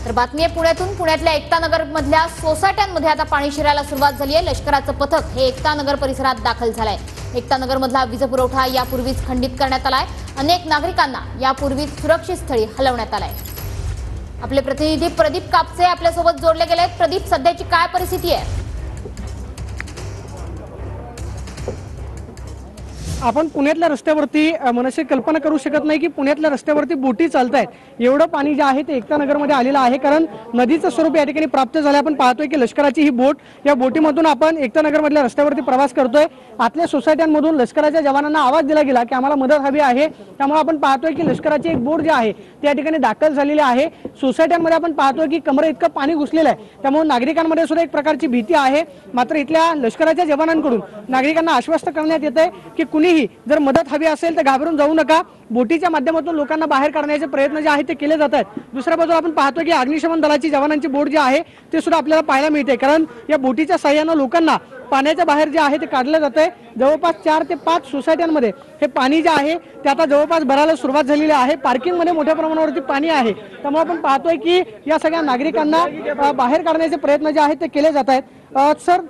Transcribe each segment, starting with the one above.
तर बातमी आहे पुण्यातून। पुण्यातल्या एकता नगर मधल्या सोसायट्यांमध्ये आता पाणी शिरायला सुरुवात झाली आहे। लष्कराचं पथक हे एकता नगर परिसरात दाखल झालंय। एकता नगर मधला वीज पुरवठा यापूर्वीच खंडित करण्यात आलाय। अनेक नागरिकांना यापूर्वीच सुरक्षित स्थळी हलवण्यात आलंय। आपले प्रतिनिधी प्रदीप कापसे आपल्यासोबत जोडले गेले। प्रदीप, सध्याची काय परिस्थिती आहे? आपण पुण्यातल्या रस्त्यावरती मनसे कल्पना करू शकत नाही की पुण्यातल्या रस्त्यावरती बोटी चालतायत। एवढं पाणी जे आहे ते एकता नगरमध्ये आलेलं आहे, कारण नदीचं स्वरूप या ठिकाणी प्राप्त झालं। आपण पाहतोय की लष्कराची ही बोट, या बोटीमधून आपण एकता नगरमधल्या रस्त्यावरती प्रवास करतोय। आतल्या सोसायट्यांमधून लष्कराच्या जवानांना आवाज दिला गेला की आम्हाला मदत हवी आहे, त्यामुळे आपण पाहतोय की लष्कराची एक बोट जी आहे त्या ठिकाणी दाखल झालेली आहे। सोसायट्यांमध्ये आपण पाहतोय की कमरे इतकं पाणी घुसलेलं आहे, त्यामुळे नागरिकांमध्ये सुद्धा एक प्रकारची भीती आहे। मात्र इथल्या लष्कराच्या जवानांकडून नागरिकांना आश्वस्त करण्यात येतंय की कुणीही जर मदत हवी असेल तर घाबरून जाऊ नका। बोटीच्या माध्यमातून लोकांना बाहेर काढण्याचे प्रयत्न जे आहेत ते केले जात आहेत। दुसऱ्या बाजूला आपण पाहतोय की अग्निशमन दलाची जवानांची बोट जी आहे ते सुद्धा आपल्याला पाहायला मिळते, कारण या बोटीच्या साह्याने लोकांना पाण्याच्या बाहेर जे आहे ते काढलं जात आहे। जवळपास 4 ते 5 सोसायट्यांमध्ये हे पाणी जे आहे ते आता जवळपास भरायला सुरुवात झालेली आहे। पार्किंगमध्ये मोठ्या प्रमाणावरती पाणी आहे, त्यामुळे आपण पाहतोय की या सगळ्या नागरिकांना बाहेर काढण्याचे प्रयत्न जे आहेत ते केले जात आहेत। सर,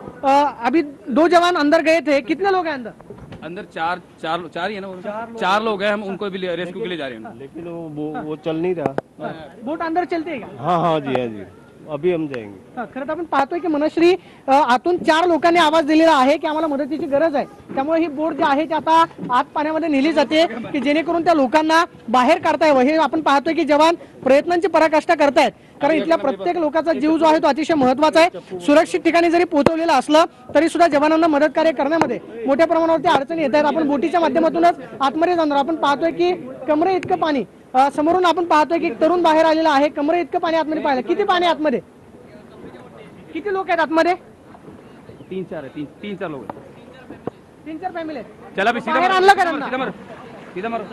अभी 2 जवान अंदर गए थे, कितने लोग हैं अंदर? अंदर चार ही है ना, चार लोग हैं। हम उनको भी रेस्क्यू के लिए जा रहे हैं, लेकिन वो चल नहीं रहा। बोट अंदर चलते है का? हाँ जी, हाँ जी, अभी हम जाएंगे। खरं तर आपण पाहतोय की मनश्री आतून 4 लोकांनी आवाज दिलेला आहे की आम्हाला मदतीची गरज आहे, त्यामुळे ही बोट जी आहे ती आता आत पाण्यामध्ये नेली जाते की जेणेकरून त्या लोकांना बाहेर काढता यावं। हे आपण पाहतोय की जवान प्रयत्नांची पराकाष्ठा करतायत, कारण इथल्या प्रत्येक लोकांचा जीव जो आहे तो अतिशय महत्त्वाचा आहे। सुरक्षित ठिकाणी जरी पोहोचवलेलं असलं तरी सुद्धा जवानांना मदत कार्य करण्यामध्ये मोठ्या प्रमाणावरती अडचणी येत आहेत। आपण बोटीच्या माध्यमातूनच आतमध्ये जाणार। आपण पाहतोय की कमरे इतकं पाणी, समोरून आपण पाहतोय की तरुण बाहेर आलेला आहे। कमरे इतकं पाणी आतमध्ये पाहिलं। किती पाणी आतमध्ये? किती लोक आहेत आतमध्ये? 3-4 लोग हैं। 3-4 फॅमिली आहेत। चला बाहेर आणलं का त्यांना? सीधा मारो।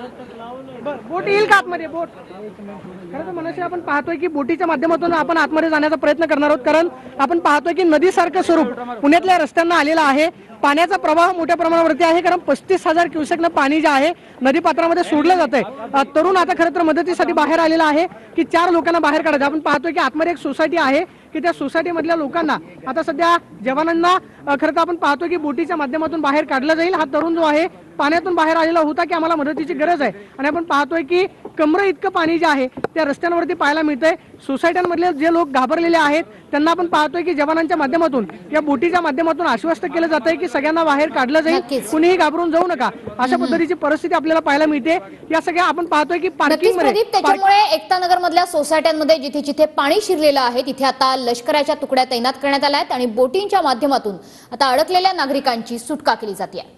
बोट येईल का आतमध्ये? बोट खरं तर मनसे आपण पाहतोय की बोटीच्या माध्यमातून आपण आतमध्ये जाण्याचा प्रयत्न करणार आहोत, कारण आपण पाहतोय की नदीसारखं स्वरूप पुण्यातल्या रस्त्यांना आलेलं आहे। पाण्याचा प्रवाह मोठ्या प्रमाणावरती आहे, कारण 35,000 क्युसेकनं पाणी जे आहे नदीपात्रामध्ये सोडलं जात आहे। तरुण आता खरं तर मदतीसाठी बाहेर आलेला आहे की 4 लोकांना बाहेर काढायचं। आपण पाहतोय की आतमध्ये एक सोसायटी आहे की त्या सोसायटीमधल्या लोकांना आता सध्या जवानांना खरं तर आपण पाहतोय की बोटीच्या माध्यमातून बाहेर काढलं जाईल। हा तरुण जो आहे पाण्यातून बाहेर आलेला होता की आम्हाला मदतीची गरज आहे, आणि आपण पाहतोय की कमरे इतकं पाणी जे आहे त्या रस्त्यांवरती पाहायला मिळतंय। सोसायट्यांमधले जे लोक घाबरलेले आहेत त्यांना आपण पाहतोय की जवानांच्या माध्यमातून या बोटीच्या माध्यमातून आश्वस्त केलं जात आहे की सगळ्यांना बाहेर काढलं जाईल, कुणीही घाबरून जाऊ नका, अशा पद्धतीची परिस्थिती आपल्याला पाहायला मिळते। या सगळ्या आपण पाहतोय की पार्किंग मध्ये, त्याच्यामुळे एकता नगर मधल्या सोसायट्यांमध्ये जिथे जिथे पाणी शिरलेलं आहे तिथे आता लष्कराच्या तुकड्या तैनात करण्यात आल्या आहेत आणि बोटींच्या माध्यमातून आता अडकलेल्या नागरिकांची सुटका केली जाते।